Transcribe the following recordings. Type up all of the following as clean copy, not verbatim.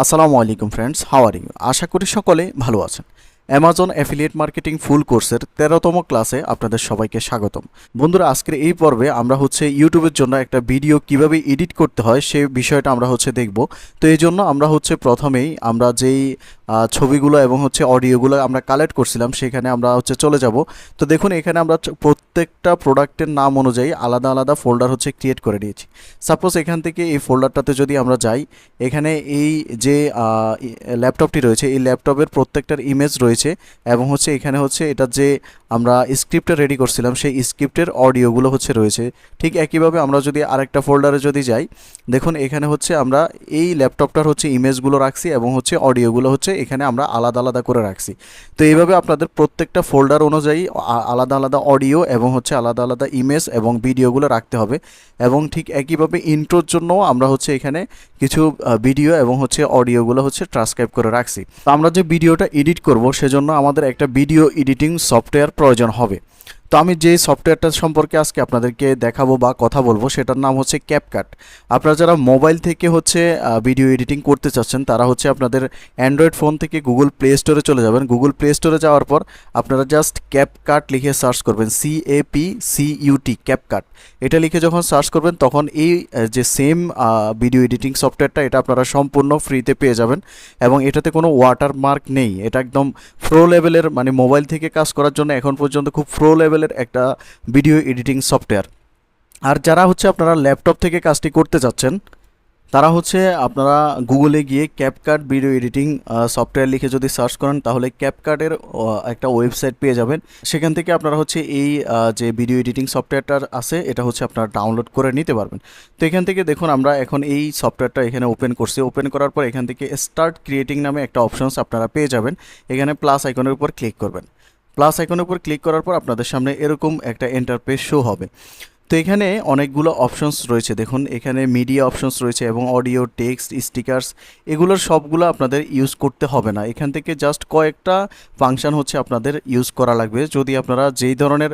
আসসালামু আলাইকুম friends, how are you? আশা করি সকলে ভালো আছেন। অ্যামাজন অ্যাফিলিয়েট মার্কেটিং ফুল কোর্সের 13তম ক্লাসে আপনাদের সবাইকে স্বাগতম। বন্ধুরা, আজকের এই পর্বে আমরা ইউটিউবের জন্য একটা ভিডিও কিভাবে এডিট করতে হয় সেই বিষয়টা আমরা দেখব। তো এই জন্য আমরা প্রথমেই আমরা যেই ছবিগুলো এবং অডিওগুলো আমরা কালেক্ট করছিলাম সেখানে আমরা চলে যাব। তো দেখুন, এখানে আমরা প্রত্যেকটা প্রোডাক্টের নাম অনুযায়ী আলাদা আলাদা ফোল্ডার ক্রিয়েট করে নিয়েছি। সাপোজ এখান থেকে এই ফোল্ডারটাতে যদি আমরা যাই, এখানে এই যে ল্যাপটপটি রয়েছে এই ল্যাপটপের প্রত্যেকটার ইমেজ রয়েছে এবং এখানে এটা যে আমরা স্ক্রিপ্টটা রেডি করছিলাম সেই স্ক্রিপ্টের অডিওগুলো রয়েছে। ঠিক একইভাবে আমরা যদি আরেকটা ফোল্ডারে যদি যাই, দেখুন এখানে আমরা এই ল্যাপটপটার ইমেজগুলো রাখছি এবং অডিওগুলো এখানে আমরা আলাদা আলাদা করে রাখছি। তো এইভাবে আপনাদের প্রত্যেকটা ফোল্ডার অনুযায়ী আলাদা আলাদা অডিও এবং আলাদা আলাদা ইমেজ এবং ভিডিওগুলো রাখতে হবে। এবং ঠিক একইভাবে ইন্ট্রোর জন্য আমরা এখানে কিছু ভিডিও এবং অডিওগুলো ট্রান্সক্রাইব করে রাখছি। তো আমরা যে ভিডিওটা এডিট করব সেজন্য আমাদের একটা ভিডিও এডিটিং সফটওয়্যার প্রয়োজন হবে। তো আমি যে সফটওয়্যারটা সম্পর্কে আজকে আপনাদেরকে দেখাবো বা কথা বলবো সেটার নাম ক্যাপকাট। আপনারা যারা মোবাইল থেকে ভিডিও এডিটিং করতে চাচ্ছেন তারা আপনাদের অ্যান্ড্রয়েড ফোন থেকে গুগল প্লে স্টোরে চলে যাবেন। গুগল প্লে স্টোরে যাওয়ার পর আপনারা জাস্ট ক্যাপকাট লিখে সার্চ করবেন, CAPCUT ক্যাপকাট। এটা লিখে যখন সার্চ করবেন তখন এই যে সেম ভিডিও এডিটিং সফটওয়্যারটা এটা আপনারা সম্পূর্ণ ফ্রিতে পেয়ে যাবেন এবং এটাতে কোনো ওয়াটারমার্ক নেই। এটা একদম প্রো লেভেলের, মানে মোবাইল থেকে কাজ করার জন্য এখন পর্যন্ত খুব প্রো লেভেলের একটা ভিডিও এডিটিং সফটওয়্যার। আর যারা আপনারা ল্যাপটপ থেকে কাজটি করতে চাচ্ছেন তারা আপনারা গুগলে গিয়ে ক্যাপকাট ভিডিও এডিটিং সফটওয়্যার লিখে যদি সার্চ করেন তাহলে ক্যাপকাটের একটা ওয়েবসাইট পেয়ে যাবেন। সেখান থেকে আপনারা এই যে ভিডিও এডিটিং সফটওয়্যারটা আছে এটা আপনারা ডাউনলোড করে নিতে পারবেন। তো এখান থেকে দেখুন আমরা এখন এই সফটওয়্যারটা এখানে ওপেন করছি। ওপেন করার পর এখান থেকে স্টার্ট ক্রিয়েটিং নামে একটা অপশনস আপনারা পেয়ে যাবেন। এখানে প্লাস আইকনের উপর ক্লিক করবেন। প্লাস আইকনের উপর ক্লিক করার পর আপনাদের সামনে এরকম একটা ইন্টারফেস শো হবে। তো এখানে অনেকগুলো অপশনস রয়েছে। দেখুন এখানে মিডিয়া অপশনস রয়েছে এবং অডিও, টেক্সট, স্টিকার্স, এগুলোর সবগুলো আপনাদের ইউজ করতে হবে না। এখান থেকে জাস্ট কয়েকটা ফাংশন আপনাদের ইউজ করা লাগবে। যদি আপনারা যেই ধরনের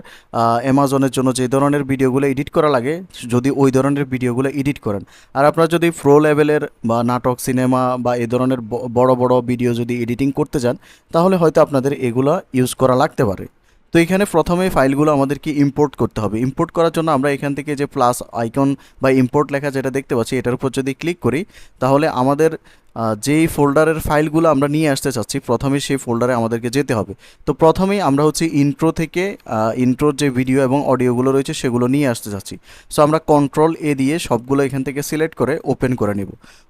অ্যামাজনের জন্য যে ধরনের ভিডিওগুলো এডিট করা লাগে যদি ওই ধরনের ভিডিওগুলো এডিট করেন, আর আপনারা যদি প্রো লেভেলের বা নাটক, সিনেমা বা এই ধরনের বড় বড় ভিডিও যদি এডিটিং করতে যান তাহলে হয়তো আপনাদের এগুলো ইউজ করা লাগতে পারে। তো এখানে প্রথমে ফাইলগুলো আমাদেরকে ইম্পোর্ট করতে হবে। ইম্পোর্ট করার জন্য আমরা এখান থেকে যে প্লাস আইকন বা ইম্পোর্ট লেখা যেটা দেখতে পাচ্ছি এটার উপর যদি ক্লিক করি তাহলে আমাদের যেই ফোল্ডারের ফাইলগুলো আমরা নিয়ে আসতে চাচ্ছি প্রথমে সেই ফোল্ডারে আমাদেরকে যেতে হবে। তো প্রথমেই আমরা ইন্ট্রো থেকে ইন্ট্রোর যে ভিডিও এবং অডিওগুলো রয়েছে সেগুলো নিয়ে আসতে চাচ্ছি। সো আমরা কন্ট্রোল-A দিয়ে সবগুলো এখান থেকে সিলেক্ট করে ওপেন করে নিব।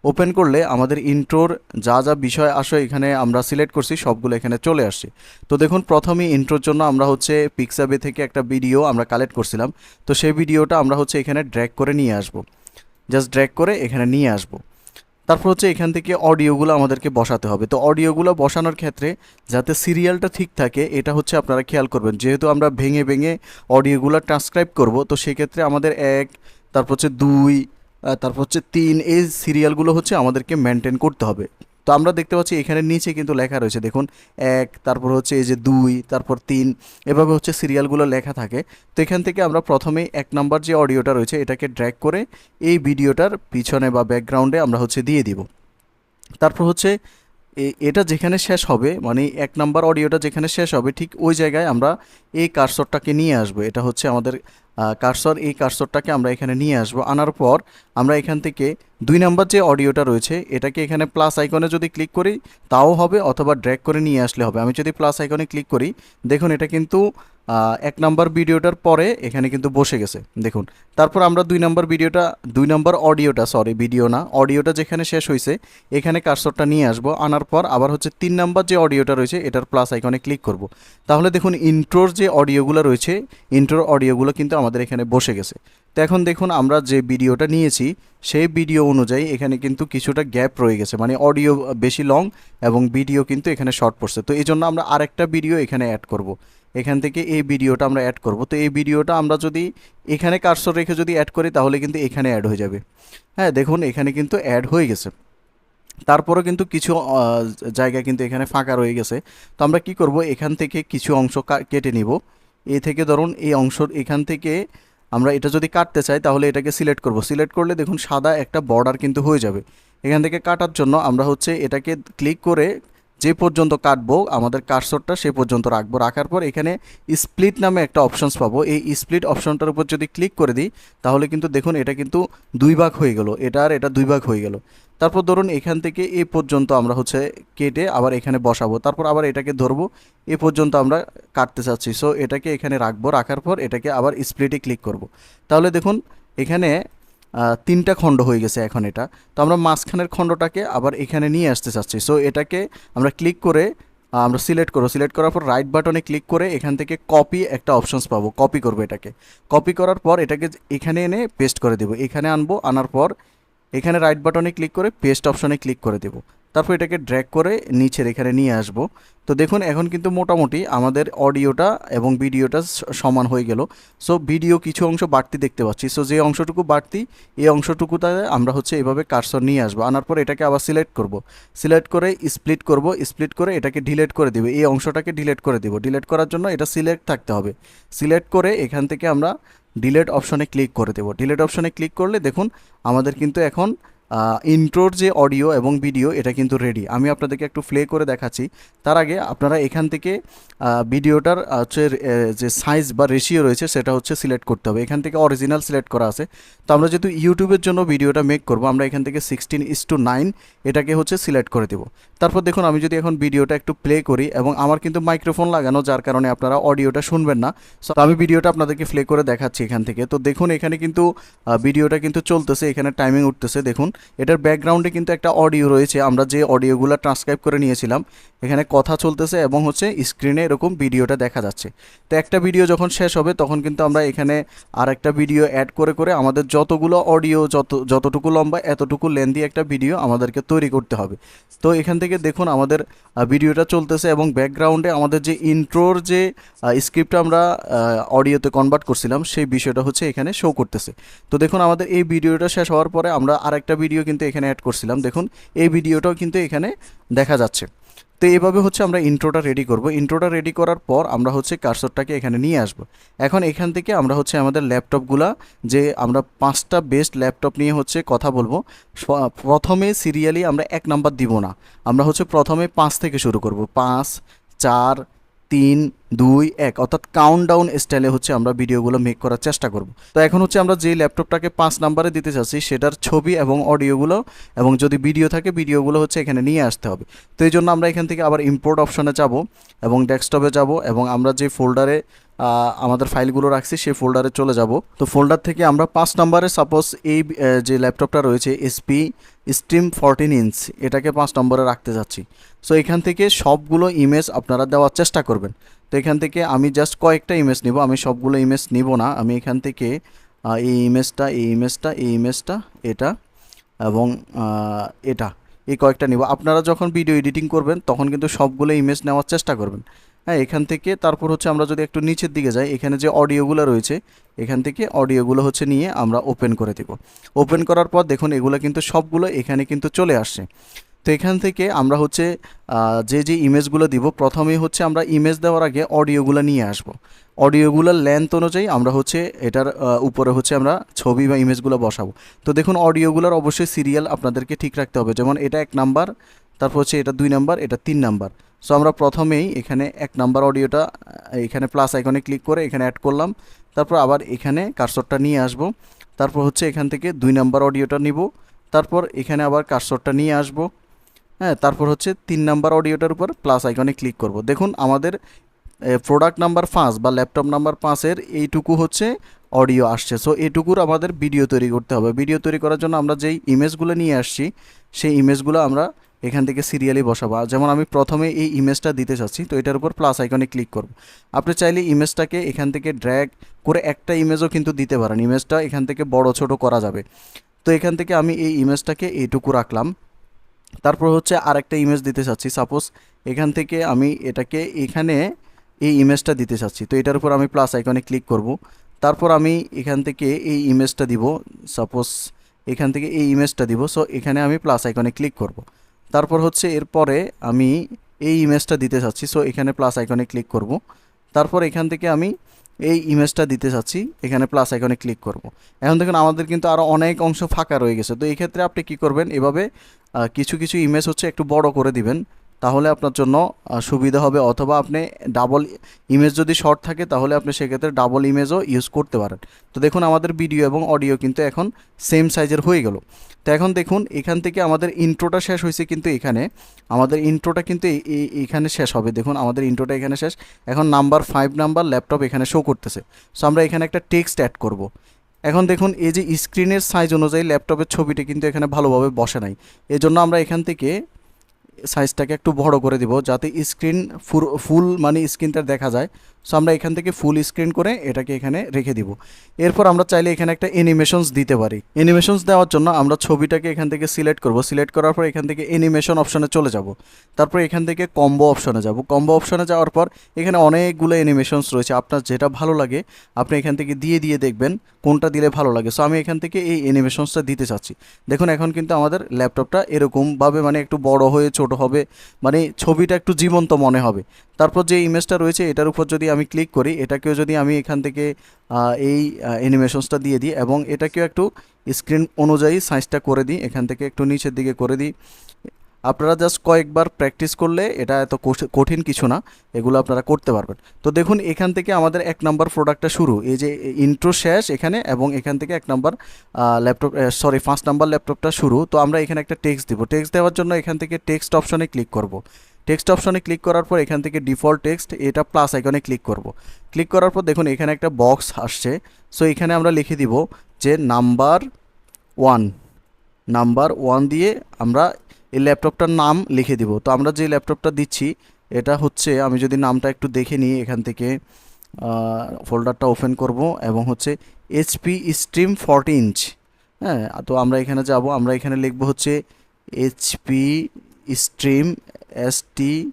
ওপেন করলে আমাদের ইন্ট্রোর যা যা বিষয় আসে এখানে আমরা সিলেক্ট করছি সবগুলো এখানে চলে আসছে। তো দেখুন প্রথমেই ইন্ট্রোর জন্য আমরা পিক্সাবে থেকে একটা ভিডিও আমরা কালেক্ট করছিলাম। তো সেই ভিডিওটা আমরা এখানে ড্র্যাগ করে নিয়ে আসব। জাস্ট ড্র্যাগ করে এখানে নিয়ে আসব। তারপর এখান থেকে অডিওগুলো আমাদেরকে বসাতে হবে। তো অডিওগুলো বসানোর ক্ষেত্রে যাতে সিরিয়ালটা ঠিক থাকে এটা আপনারা খেয়াল করবেন। যেহেতু আমরা ভেঙে ভেঙে অডিওগুলো ট্রান্সক্রাইব করব তো সেক্ষেত্রে আমাদের 1, তারপর 2, তারপর 3 এই সিরিয়ালগুলো আমাদেরকে মেনটেন করতে হবে। তো আমরা দেখতে পাচ্ছি এখানে নিচে কিন্তু লেখা রয়েছে, দেখুন 1, তারপর এই যে 2, তারপর 3, এভাবে সিরিয়ালগুলো লেখা থাকে। তো এখান থেকে আমরা প্রথমেই 1 নাম্বার যে অডিওটা রয়েছে এটাকে ড্র্যাগ করে এই ভিডিওটার পিছনে বা ব্যাকগ্রাউন্ডে আমরা দিয়ে দিব। তারপর এটা যেখানে শেষ হবে, মানে 1 নাম্বার অডিওটা যেখানে শেষ হবে ঠিক ওই জায়গায় আমরা এই কার্সরটাকে নিয়ে আসবো। এটা আমাদের কার্সর। এই কার্সরটাকে আমরা এখানে নিয়ে আসবো। আনার পর আমরা এখান থেকে 2 নাম্বার যে অডিওটা রয়েছে এটাকে এখানে প্লাস আইকনে যদি ক্লিক করি তাও হবে, অথবা ড্র্যাগ করে নিয়ে আসলে হবে। আমি যদি প্লাস আইকনে ক্লিক করি দেখুন এটা কিন্তু 1 নাম্বার ভিডিওটার পরে এখানে কিন্তু বসে গেছে দেখুন। তারপর আমরা 2 নাম্বার অডিওটা, সরি ভিডিও না, অডিওটা যেখানে শেষ হয়েছে এখানে কার্সরটা নিয়ে আসবো। আনার পর আবার 3 নাম্বার যে অডিওটা রয়েছে এটার প্লাস আইকনে ক্লিক করব। তাহলে দেখুন ইন্ট্রোর যে অডিওগুলো রয়েছে ইন্ট্রোর অডিওগুলো কিন্তু আমাদের এখানে বসে গেছে। তো এখন দেখুন আমরা যে ভিডিওটা নিয়েছি সেই ভিডিও অনুযায়ী এখানে কিন্তু কিছুটা গ্যাপ রয়ে গেছে, মানে অডিও বেশি লং এবং ভিডিও কিন্তু এখানে শর্ট পড়ছে। তো এই জন্য আমরা আরেকটা ভিডিও এখানে অ্যাড করব। এখান থেকে এই ভিডিওটা আমরা অ্যাড করব। তো এই ভিডিওটা আমরা যদি এখানে কার্সর রেখে যদি অ্যাড করি তাহলে কিন্তু এখানে অ্যাড হয়ে যাবে। হ্যাঁ, দেখুন এখানে কিন্তু অ্যাড হয়ে গেছে। তারপরেও কিন্তু কিছু জায়গা কিন্তু এখানে ফাঁকা রয়ে গেছে। তো আমরা কি করব, এখান থেকে কিছু অংশ কেটে নিব। এ থেকে ধরুন এই অংশ, এখান থেকে আমরা এটা যদি কাটতে চাই তাহলে এটাকে সিলেক্ট করব। সিলেক্ট করলে দেখুন সাদা একটা বর্ডার কিন্তু হয়ে যাবে। এখান থেকে কাটার জন্য আমরা হচ্ছে এটাকে ক্লিক করে যে পর্যন্ত কাটবো আমাদের কার্সরটা সে পর্যন্ত রাখবো। রাখার পর এখানে স্প্লিট নামে একটা অপশনস পাবো। এই স্প্লিট অপশনটার উপর যদি ক্লিক করে দিই তাহলে কিন্তু দেখুন এটা কিন্তু দুই ভাগ হয়ে গেল, এটা আর এটা দুই ভাগ হয়ে গেল। তারপর ধরুন এখান থেকে এ পর্যন্ত আমরা হচ্ছে কেটে আবার এখানে বসাবো, তারপর আবার এটাকে ধরবো, এ পর্যন্ত আমরা কাটতে চাচ্ছি। সো এটাকে এখানে রাখবো, রাখার পর এটাকে আবার স্প্লিটে ক্লিক করব। তাহলে দেখুন এখানে তিনটা খণ্ড হয়ে গেছে এখন এটা। তো আমরা মাঝখানের খণ্ডটাকে আবার এখানে নিয়ে আসতে চাচ্ছি। সো এটাকে আমরা ক্লিক করে আমরা সিলেক্ট করব, সিলেক্ট করার পর রাইট বাটনে ক্লিক করে এখান থেকে কপি একটা অপশনস পাবো, কপি করবো এটাকে। কপি করার পর এটাকে এখানে এনে পেস্ট করে দেবো, এখানে আনবো, আনার পর এখানে রাইট বাটনে ক্লিক করে পেস্ট অপশনে ক্লিক করে দেবো। তারপর এটাকে ড্র্যাগ করে নিচের এখানে নিয়ে আসব। তো দেখুন এখন কিন্তু মোটামুটি আমাদের অডিওটা এবং ভিডিওটা সমান হয়ে গেল। সো ভিডিও কিছু অংশ বাড়তি দেখতে পাচ্ছি। সো যে অংশটুকু বাড়তি এই অংশটুকুতে আমরা হচ্ছে এভাবে কার্সর নিয়ে আসবো। আনার পর এটাকে আবার সিলেক্ট করব, সিলেক্ট করে স্প্লিট করব, স্প্লিট করে এটাকে ডিলিট করে দেবো, এই অংশটাকে ডিলিট করে দেবো। ডিলিট করার জন্য এটা সিলেক্ট থাকতে হবে। সিলেক্ট করে এখান থেকে আমরা ডিলিট অপশনে ক্লিক করে দেবো। ডিলিট অপশনে ক্লিক করলে দেখুন আমাদের কিন্তু এখন ইন্ট্রোর যে অডিও এবং ভিডিও এটা কিন্তু রেডি। আমি আপনাদেরকে একটু প্লে করে দেখাচ্ছি। তার আগে আপনারা এখান থেকে ভিডিওটার হচ্ছে যে সাইজ বা রেশিও রয়েছে সেটা হচ্ছে সিলেক্ট করতে হবে। এখান থেকে অরিজিনাল সিলেক্ট করা আছে। তো আমরা যেহেতু ইউটিউবের জন্য ভিডিওটা মেক করব, আমরা এখান থেকে 16:9 এটাকে হচ্ছে সিলেক্ট করে দেব। তারপর দেখুন আমি যদি এখন ভিডিওটা একটু প্লে করি, এবং আমার কিন্তু মাইক্রোফোন লাগানো যার কারণে আপনারা অডিওটা শুনবেন না। সো আমি ভিডিওটা আপনাদেরকে প্লে করে দেখাচ্ছি এখান থেকে। তো দেখুন এখানে কিন্তু ভিডিওটা কিন্তু চলতেছে, এখানে টাইমিং উঠতেছে। দেখুন এটার ব্যাকগ্রাউন্ডে কিন্তু একটা অডিও রয়েছে, আমরা যে অডিওগুলো ট্রান্সক্রাইব করে নিয়েছিলাম। এখানে কথা চলতেছে এবং হচ্ছে স্ক্রিনে এরকম ভিডিওটা দেখা যাচ্ছে। তো একটা ভিডিও যখন শেষ হবে তখন কিন্তু আমরা এখানে আর একটা ভিডিও অ্যাড করে করে আমাদের যতগুলো অডিও যতটুকু লম্বা এতটুকু লেন্দি একটা ভিডিও আমাদেরকে তৈরি করতে হবে। তো এখান থেকে দেখুন আমাদের ভিডিওটা চলতেছে এবং ব্যাকগ্রাউন্ডে আমাদের যে ইন্ট্রোর যে স্ক্রিপ্টটা আমরা অডিওতে কনভার্ট করছিলাম সেই বিষয়টা হচ্ছে এখানে শো করতেছে। তো দেখুন আমাদের এই ভিডিওটা শেষ হওয়ার পরে আমরা আরেকটা ভিডিও কিন্তু এখানে অ্যাড করছিলাম, দেখুন এই ভিডিওটাও কিন্তু এখানে দেখা যাচ্ছে। তো এইভাবে হচ্ছে আমরা ইন্ট্রোটা রেডি করব। ইন্ট্রোটা রেডি করার পর আমরা হচ্ছে কার্সরটাকে এখানে নিয়ে আসব। এখন এখান থেকে আমরা হচ্ছে আমাদের ল্যাপটপগুলা, যে আমরা 5টা বেস্ট ল্যাপটপ নিয়ে হচ্ছে কথা বলবো। প্রথমে সিরিয়ালি আমরা 1 নাম্বার দিব না, আমরা হচ্ছে প্রথমে 5 থেকে শুরু করব। 5, 4, 3, 2, 1 অর্থাৎ কাউন্টডাউন স্টাইলে হচ্ছে আমরা ভিডিওগুলো মেক করার চেষ্টা করব। তো এখন হচ্ছে আমরা যে ল্যাপটপটাকে 5 নাম্বারে দিতে চাচ্ছি সেটার ছবি এবং অডিওগুলো এবং যদি ভিডিও থাকে ভিডিওগুলো হচ্ছে এখানে নিয়ে আসতে হবে। তো এই জন্য আমরা এখান থেকে আবার ইম্পোর্ট অপশনে যাব এবং ডেস্কটপে যাব এবং আমরা যে ফোল্ডারে আমাদের ফাইলগুলো রাখছি সেই ফোল্ডারে চলে যাব। তো ফোল্ডার থেকে আমরা 5 নম্বরে সাপোজ এই যে ল্যাপটপটা রয়েছে এসপি স্ট্রিম 14 ইঞ্চ এটাকে 5 নম্বরে রাখতে যাচ্ছি। সো এখান থেকে সবগুলো ইমেজ আপনারা দেওয়ার চেষ্টা করবেন। তো এখান থেকে আমি জাস্ট কয়েকটা ইমেজ নিব, আমি সবগুলো ইমেজ নিব না। আমি এখান থেকে এই ইমেজটা, এই ইমেজটা, এই ইমেজটা, এটা এবং এটা, এই কয়েকটা নিব। আপনারা যখন ভিডিও এডিটিং করবেন তখন কিন্তু সবগুলো ইমেজ নেওয়ার চেষ্টা করবেন। হ্যাঁ, এখান থেকে তারপর হচ্ছে আমরা যদি একটু নিচের দিকে যাই, এখানে যে অডিওগুলো রয়েছে এখান থেকে অডিওগুলো হচ্ছে নিয়ে আমরা ওপেন করে দেব। ওপেন করার পর দেখুন এগুলো কিন্তু সবগুলো এখানে কিন্তু চলে আসছে। তো এখান থেকে আমরা হচ্ছে যে ইমেজগুলো দিব, প্রথমেই হচ্ছে আমরা ইমেজ দেওয়ার আগে অডিওগুলো নিয়ে আসব। অডিওগুলোর লেন্থ অনুযায়ী আমরা হচ্ছে এটার উপরে হচ্ছে আমরা ছবি বা ইমেজগুলো বসাবো। তো দেখুন অডিওগুলোর অবশ্যই সিরিয়াল আপনাদেরকে ঠিক রাখতে হবে, যেমন এটা 1 নাম্বার, তারপর হচ্ছে এটা 2 নাম্বার, এটা 3 নাম্বার। সো আমরা প্রথমেই এখানে 1 নাম্বার অডিওটা এখানে প্লাস আইকনে ক্লিক করে এখানে অ্যাড করলাম, তারপর আবার এখানে কার্সরটা নিয়ে আসব, তারপর হচ্ছে এখান থেকে 2 নাম্বার অডিওটা নিব, তারপর এখানে আবার কার্সরটা নিয়ে আসব। হ্যাঁ, তারপর হচ্ছে 3 নাম্বার অডিওটার উপর প্লাস আইকনে ক্লিক করব। দেখুন আমাদের প্রোডাক্ট নাম্বার 5 বা ল্যাপটপ নাম্বার 5-এর এইটুকু হচ্ছে অডিও আসছে। সো এইটুকুর আমাদের ভিডিও তৈরি করতে হবে। ভিডিও তৈরি করার জন্য আমরা যেই ইমেজগুলো নিয়ে আসছি সেই ইমেজগুলো আমরা এখান থেকে সিরিয়ালি বসাবো। যেমন আমি প্রথমে এই ইমেজটা দিতে চাচ্ছি, তো এটার উপর প্লাস আইকনে ক্লিক করব। আপনি চাইলে ইমেজটাকে এখান থেকে ড্র্যাগ করে একটা ইমেজও কিন্তু দিতে পারেন, ইমেজটা এখান থেকে বড় ছোট করা যাবে। তো এখান থেকে আমি এই ইমেজটাকে এইটুকু রাখলাম। তারপর হচ্ছে আরেকটা ইমেজ দিতে চাচ্ছি, সাপোজ এখান থেকে আমি এটাকে এখানে এই ইমেজটা দিতে চাচ্ছি, তো এটার উপর আমি প্লাস আইকনে ক্লিক করব। তারপর আমি এখান থেকে এই ইমেজটা দিব, সাপোজ এখান থেকে এই ইমেজটা দিব। সো এখানে আমি প্লাস আইকনে ক্লিক করব। তারপর হচ্ছে এরপরে আমি এই ইমেজটা দিতে চাচ্ছি, সো এখানে প্লাস আইকনে ক্লিক করব। তারপর এখান থেকে আমি এই ইমেজটা দিতে চাচ্ছি, এখানে প্লাস আইকনে ক্লিক করব। এখন দেখুন আমাদের কিন্তু আরও অনেক অংশ ফাঁকা রয়ে গেছে। তো এই ক্ষেত্রে আপনি কি করবেন, এভাবে কিছু কিছু ইমেজ হচ্ছে একটু বড় করে দিবেন, তাহলে আপনার জন্য সুবিধা হবে। অথবা আপনি ডাবল ইমেজ যদি শর্ট থাকে তাহলে আপনি সেক্ষেত্রে ডাবল ইমেজও ইউজ করতে পারেন। তো দেখুন আমাদের ভিডিও এবং অডিও কিন্তু এখন সেম সাইজের হয়ে গেল। তো এখন দেখুন এখান থেকে আমাদের ইন্ট্রোটা শেষ হয়েছে, কিন্তু এখানে আমাদের ইন্ট্রোটা কিন্তু এখানে শেষ হবে। দেখুন আমাদের ইন্ট্রোটা এখানে শেষ। এখন নাম্বার 5 নাম্বার ল্যাপটপ এখানে শো করতেছে। সো আমরা এখানে একটা টেক্সট অ্যাড করব। এখন দেখুন এই যে স্ক্রিনের সাইজ অনুযায়ী ল্যাপটপের ছবিটা কিন্তু এখানে ভালোভাবে বসে নাই। এজন্য আমরা এখান থেকে সাইজটাকে একটু বড় করে দিব, যাতে স্ক্রিন ফুল মানে স্ক্রিনটা দেখা যায়। সো আমরা এখান থেকে ফুল স্ক্রিন করে এটাকে এখানে রেখে দিব। এরপর আমরা চাইলে এখানে একটা অ্যানিমেশনস দিতে পারি। অ্যানিমেশনস দেওয়ার জন্য আমরা ছবিটাকে এখান থেকে সিলেক্ট করব। সিলেক্ট করার পর এখান থেকে অ্যানিমেশন অপশনে চলে যাব। তারপর এখান থেকে কম্বো অপশনে যাব। কম্বো অপশনে যাওয়ার পর এখানে অনেকগুলো অ্যানিমেশনস রয়েছে, আপনার যেটা ভালো লাগে আপনি এখান থেকে দিয়ে দেখবেন কোনটা দিলে ভালো লাগে। সো আমি এখান থেকে এই অ্যানিমেশনসটা দিতে চাচ্ছি। দেখুন এখন কিন্তু আমাদের ল্যাপটপটা এরকমভাবে মানে একটু বড় হয়ে ছোট হবে, মানে ছবিটা একটু জীবন্ত মনে হবে। তারপর যে ইমেজটা রয়েছে এটার উপর যদি আমি ক্লিক করি, এটাকেও যদি আমি এখান থেকে এই অ্যানিমেশনসটা দিয়ে দিই এবং এটাকেও একটু স্ক্রিন অনুযায়ী সাইজটা করে দিই, এখান থেকে একটু নিচের দিকে করে দিই। আপনারা জাস্ট কয়েকবার প্র্যাকটিস করলে এটা এত কঠিন কিছু না, এগুলো আপনারা করতে পারবেন। তো দেখুন এখান থেকে আমাদের 1 নাম্বার প্রোডাক্টটা শুরু, এই যে ইন্ট্রো শেষ এখানে, এবং এখান থেকে 1 নাম্বার ল্যাপটপ 5 নাম্বার ল্যাপটপটা শুরু। তো আমরা এখানে একটা টেক্সট দিব। টেক্সট দেওয়ার জন্য এখান থেকে টেক্সট অপশনে ক্লিক করব। টেক্সট অপশনে ক্লিক করার পর এখান থেকে ডিফল্ট টেক্সট, এটা প্লাস আইকনে ক্লিক করব। ক্লিক করার পর দেখুন এখানে একটা বক্স আসছে। সো এখানে আমরা লিখে দিব যে নাম্বার 1 দিয়ে আমরা এই ল্যাপটপটার নাম লিখে দিব। তো আমরা যে ল্যাপটপটা দিচ্ছি এটা হচ্ছে, আমি যদি নামটা একটু দেখে নিই, এখান থেকে ফোল্ডারটা ওপেন করব এবং হচ্ছে এইচপি স্ট্রিম 40 ইঞ্চ। হ্যাঁ, তো আমরা এখানে যাব, আমরা এখানে লিখব হচ্ছে HP stream STREAM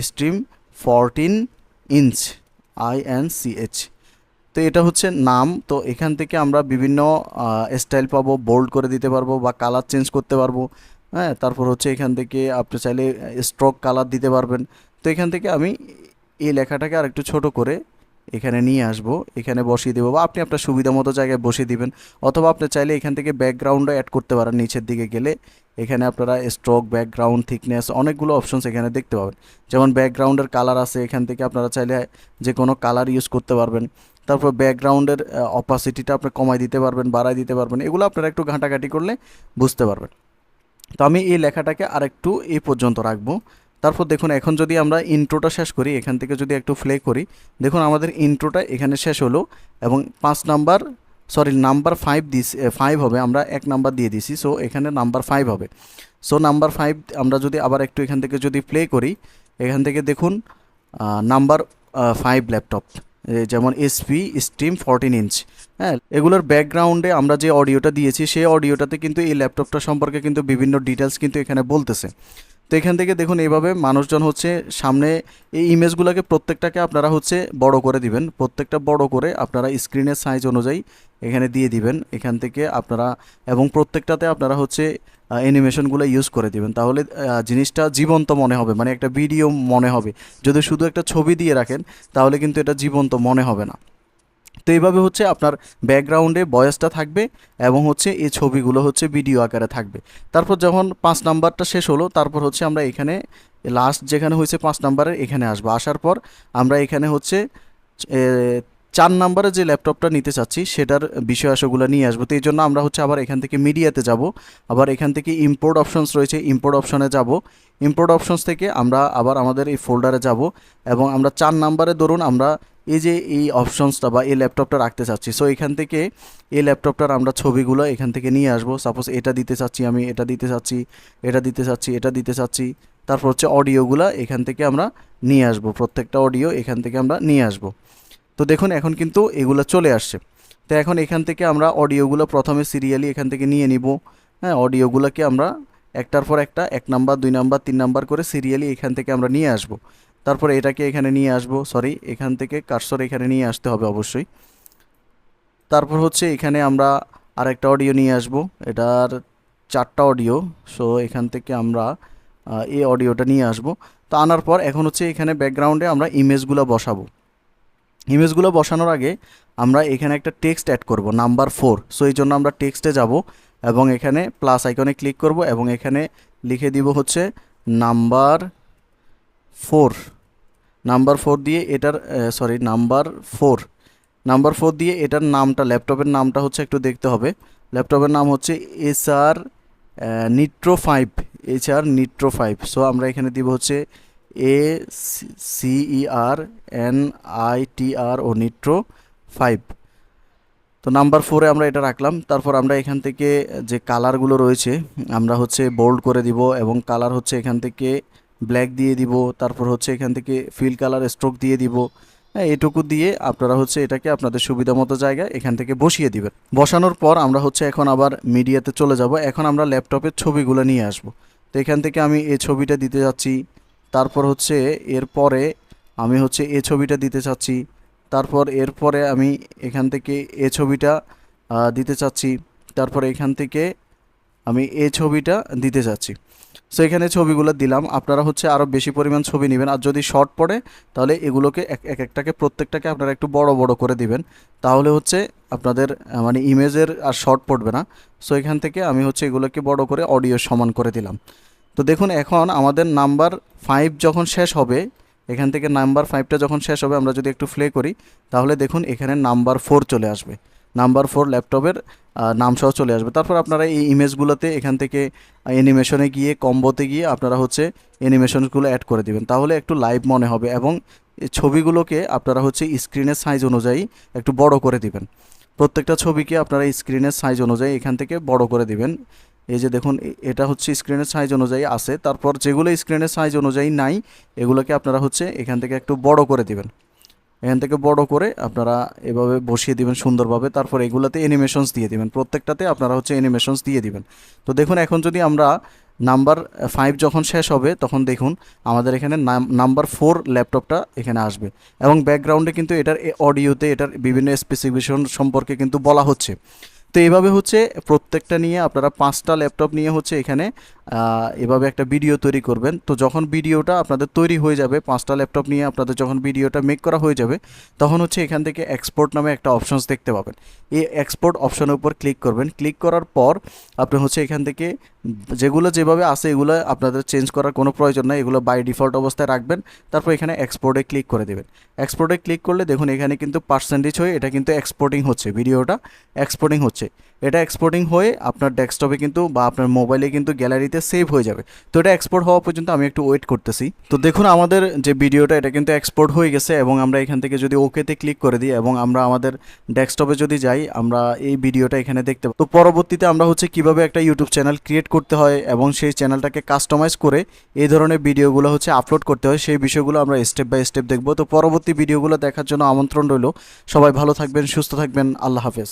stream 14 inch INCH। তো এটা হচ্ছে নাম। তো এখান থেকে আমরা বিভিন্ন স্টাইল পাবো, বোল্ড করে দিতে পারবো বা কালার চেঞ্জ করতে পারবো। হ্যাঁ, তারপর হচ্ছে এখান থেকে আপনি চাইলে স্ট্রোক কালার দিতে পারবেন। তো এখান থেকে আমি এই লেখাটাকে আর একটু ছোট করে এখানে নিয়ে আসব, এখানে বসিয়ে দেবো, বা আপনি আপনার সুবিধা মতো জায়গায় বসিয়ে দিবেন। অথবা আপনি চাইলে এখান থেকে ব্যাকগ্রাউন্ডও অ্যাড করতে পারেন। নিচের দিকে গেলে এখানে আপনারা স্ট্রোক, ব্যাকগ্রাউন্ড, থিকনেস অনেকগুলো অপশনস এখানে দেখতে পাবেন। যেমন ব্যাকগ্রাউন্ডের কালার আছে, এখান থেকে আপনারা চাইলে যে কোনো কালার ইউজ করতে পারবেন। তারপর ব্যাকগ্রাউন্ডের অপাসিটিটা আপনি কমাই দিতে পারবেন, বাড়াই দিতে পারবেন। এগুলো আপনারা একটু ঘাঁটাঘাঁটি করলে বুঝতে পারবেন। তো আমি এই লেখাটাকে আরেকটু এই পর্যন্ত রাখবো। তারপর দেখুন এখন যদি আমরা ইন্ট্রোটা শেষ করি, এখান থেকে যদি একটু প্লে করি, দেখুন আমাদের ইন্ট্রোটা এখানে শেষ হলো এবং নাম্বার 5 হবে, আমরা 1 নাম্বার দিয়ে দিছি। সো এখানে নাম্বার 5 হবে। সো নাম্বার 5 আমরা যদি আবার একটু এখান থেকে যদি প্লে করি, এখান থেকে দেখুন নাম্বার 5 ল্যাপটপ, যেমন এসপি স্ট্রিম 14 ইঞ্চ। হ্যাঁ, এগুলোর ব্যাকগ্রাউন্ডে আমরা যে অডিওটা দিয়েছি সেই অডিওটাতে কিন্তু এই ল্যাপটপটা সম্পর্কে কিন্তু বিভিন্ন ডিটেলস কিন্তু এখানে বলতেছে। তো এখান থেকে দেখুন এইভাবে মানুষজন হচ্ছে সামনে এই ইমেজগুলোকে প্রত্যেকটাকে আপনারা হচ্ছে বড় করে দিবেন, প্রত্যেকটা বড় করে আপনারা স্ক্রিনের সাইজ অনুযায়ী এখানে দিয়ে দিবেন এখান থেকে আপনারা, এবং প্রত্যেকটাতে আপনারা হচ্ছে অ্যানিমেশনগুলো ইউজ করে দিবেন। তাহলে জিনিসটা জীবন্ত মনে হবে, মানে একটা ভিডিও মনে হবে। যদি শুধু একটা ছবি দিয়ে রাখেন তাহলে কিন্তু এটা জীবন্ত মনে হবে না। তো এইভাবে হচ্ছে আপনার ব্যাকগ্রাউন্ডে ভয়েসটা থাকবে এবং হচ্ছে এই ছবিগুলো হচ্ছে ভিডিও আকারে থাকবে। তারপর যখন 5 নাম্বারটা শেষ হলো, তারপর হচ্ছে আমরা এখানে লাস্ট যেখানে হয়েছে 5 নাম্বারের এখানে আসবো। আসার পর আমরা এখানে হচ্ছে 4 নাম্বারে যে ল্যাপটপটা নিতে চাচ্ছি সেটার বিষয়াংশগুলো নিয়ে আসবো। তো এই জন্য আমরা হচ্ছে আবার এখান থেকে মিডিয়াতে যাব, আবার এখান থেকে ইম্পোর্ট অপশনস রয়েছে, ইম্পোর্ট অপশনে যাব। ইম্পোর্ট অপশনস থেকে আমরা আবার আমাদের এই ফোল্ডারে যাব এবং আমরা 4 নাম্বারে ধরুন আমরা এই যে এই অপশনসটা বা এই ল্যাপটপটা রাখতে চাচ্ছি। সো এখান থেকে এই ল্যাপটপটার আমরা ছবিগুলো এখান থেকে নিয়ে আসবো। সাপোজ এটা দিতে চাচ্ছি, আমি এটা দিতে চাচ্ছি, এটা দিতে চাচ্ছি, এটা দিতে চাচ্ছি। তারপর হচ্ছে অডিওগুলো এখান থেকে আমরা নিয়ে আসবো, প্রত্যেকটা অডিও এখান থেকে আমরা নিয়ে আসবো। তো দেখুন এখন কিন্তু এগুলো চলে আসছে। তো এখন এখান থেকে আমরা অডিওগুলো প্রথমে সিরিয়ালি এখান থেকে নিয়ে নিব। হ্যাঁ, অডিওগুলোকে আমরা একটার পর একটা 1 নাম্বার 2 নাম্বার 3 নাম্বার করে সিরিয়ালি এখান থেকে আমরা নিয়ে আসব। তারপরে এটাকে এখানে নিয়ে আসব, এখান থেকে কার্সর এখানে নিয়ে আসতে হবে অবশ্যই। তারপর হচ্ছে এখানে আমরা আরেকটা অডিও নিয়ে আসব, এটার 4টা অডিও। সো এখান থেকে আমরা এই অডিওটা নিয়ে আসব। তো আনার পর এখন হচ্ছে এখানে ব্যাকগ্রাউন্ডে আমরা ইমেজগুলো বসাবো। ইমেজগুলো বসানোর আগে আমরা এখানে একটা টেক্সট অ্যাড করব নাম্বার 4। সো এই জন্য আমরা টেক্সটে যাব এবং এখানে প্লাস আইকনে ক্লিক করব এবং এখানে লিখে দিব হচ্ছে নাম্বার 4। নাম্বার 4 দিয়ে এটার নাম্বার 4 দিয়ে এটার নামটা, ল্যাপটপের নামটা হচ্ছে একটু দেখতে হবে। ল্যাপটপের নাম হচ্ছে HR nitro 5, HR nitro 5। So আমরা এখানে দিব হচ্ছে ACERNITR ও নিট্রো 5। তো নাম্বার 4-এ আমরা এটা রাখলাম। তারপর আমরা এখান থেকে যে কালারগুলো রয়েছে আমরা হচ্ছে বোল্ড করে দিব এবং কালার হচ্ছে এখান থেকে ব্ল্যাক দিয়ে দিব। তারপর হচ্ছে এখান থেকে ফিল কালার স্ট্রোক দিয়ে দিব। হ্যাঁ, এটুকু দিয়ে আপনারা হচ্ছে এটাকে আপনাদের সুবিধা মতো জায়গায় এখান থেকে বসিয়ে দিবেন। বসানোর পর আমরা হচ্ছে এখন আবার মিডিয়াতে চলে যাব। এখন আমরা ল্যাপটপের ছবিগুলো নিয়ে আসব। তো এখান থেকে আমি এই ছবিটা দিতে যাচ্ছি। তারপর হচ্ছে এরপরে আমি হচ্ছে এই ছবিটা দিতে চাচ্ছি। তারপর এরপরে আমি এখান থেকে এই ছবিটা দিতে চাচ্ছি। তারপরে এখান থেকে আমি এই ছবিটা দিতে চাচ্ছি। সো এখানে ছবিগুলো দিলাম। আপনারা হচ্ছে আরও বেশি পরিমাণ ছবি নেবেন, আর যদি শর্ট পড়ে তাহলে এগুলোকে একটাকে প্রত্যেকটাকে আপনারা একটু বড় বড় করে দিবেন, তাহলে হচ্ছে আপনাদের মানে ইমেজের আর শর্ট পড়বে না। সো এখান থেকে আমি হচ্ছে এগুলোকে বড় করে অডিও সমান করে দিলাম। তো দেখুন এখন আমাদের নাম্বার 5 যখন শেষ হবে, এখান থেকে নাম্বার 5টা যখন শেষ হবে আমরা যদি একটু প্লে করি তাহলে দেখুন এখানে নাম্বার 4 চলে আসবে। নাম্বার 4 ল্যাপটপের নাম সহ চলে আসবে। তারপর আপনারা এই ইমেজগুলোতে এখান থেকে অ্যানিমেশনে গিয়ে কম্বোতে গিয়ে আপনারা হচ্ছে অ্যানিমেশনগুলো অ্যাড করে দিবেন, তাহলে একটু লাইভ মনে হবে। এবং এই ছবিগুলোকে আপনারা হচ্ছে স্ক্রিনের সাইজ অনুযায়ী একটু বড় করে দিবেন। প্রত্যেকটা ছবিকে আপনারা স্ক্রিনের সাইজ অনুযায়ী এখান থেকে বড় করে দিবেন। এই যে দেখুন এটা হচ্ছে স্ক্রিনের সাইজ অনুযায়ী আছে। তারপর যেগুলো স্ক্রিনের সাইজ অনুযায়ী নাই এগুলোকে আপনারা হচ্ছে এখান থেকে একটু বড় করে দিবেন। এখান থেকে বড় করে আপনারা এভাবে বসিয়ে দিবেন সুন্দরভাবে। তারপর এগুলোতে অ্যানিমেশনস দিয়ে দিবেন, প্রত্যেকটাতে আপনারা হচ্ছে অ্যানিমেশনস দিয়ে দিবেন। তো দেখুন এখন যদি আমরা নাম্বার 5 যখন শেষ হবে তখন দেখুন আমাদের এখানে নাম্বার 4 ল্যাপটপটা এখানে আসবে এবং ব্যাকগ্রাউন্ডে কিন্তু এটার অডিওতে এটার বিভিন্ন স্পেসিফিকেশন সম্পর্কে কিন্তু বলা হচ্ছে। তো এইভাবে হচ্ছে প্রত্যেকটা নিয়ে আপনারা 5টা ল্যাপটপ নিয়ে হচ্ছে এখানে এভাবে একটা ভিডিও তৈরি করবেন। তো যখন ভিডিওটা আপনাদের তৈরি হয়ে যাবে, 5টা ল্যাপটপ নিয়ে আপনাদের যখন ভিডিওটা মেক করা হয়ে যাবে তখন হচ্ছে এখান থেকে এক্সপোর্ট নামে একটা অপশনস দেখতে পাবেন। এই এক্সপোর্ট অপশনের উপর ক্লিক করবেন। ক্লিক করার পর আপনি হচ্ছে এখান থেকে যেগুলো যেভাবে আছে এগুলো আপনাদের চেঞ্জ করার কোনো প্রয়োজন নাই, এগুলো বাই ডিফল্ট অবস্থায় রাখবেন। তারপর এখানে এক্সপোর্টে ক্লিক করে দেবেন। এক্সপোর্টে ক্লিক করলে দেখুন এখানে কিন্তু পার্সেন্টেজ হয়ে এটা কিন্তু এক্সপোর্টিং হচ্ছে, ভিডিওটা এক্সপোর্টিং হচ্ছে। এটা এক্সপোর্টিং হয়ে আপনার ডেস্কটপে কিন্তু বা আপনার মোবাইলে কিন্তু গ্যালারিতে সেভ হয়ে যাবে। তো এটা এক্সপোর্ট হওয়া পর্যন্ত আমি একটু ওয়েট করতেছি। তো দেখুন আমাদের যে ভিডিওটা এটা কিন্তু এক্সপোর্ট হয়ে গেছে এবং আমরা এখান থেকে যদি ওকেতে ক্লিক করে দিই এবং আমরা আমাদের ডেস্কটপে যদি যাই আমরা এই ভিডিওটা এখানে দেখতে পাবো। তো পরবর্তীতে আমরা হচ্ছে কিভাবে একটা ইউটিউব চ্যানেল ক্রিয়েট করতে হয় এবং সেই চ্যানেলটাকে কাস্টমাইজ করে এই ধরনের ভিডিওগুলো হচ্ছে আপলোড করতে হয়, সেই বিষয়গুলো আমরা স্টেপ বাই স্টেপ দেখব। তো পরবর্তী ভিডিওগুলো দেখার জন্য আমন্ত্রণ রইল। সবাই ভালো থাকবেন, সুস্থ থাকবেন। আল্লাহ হাফেজ।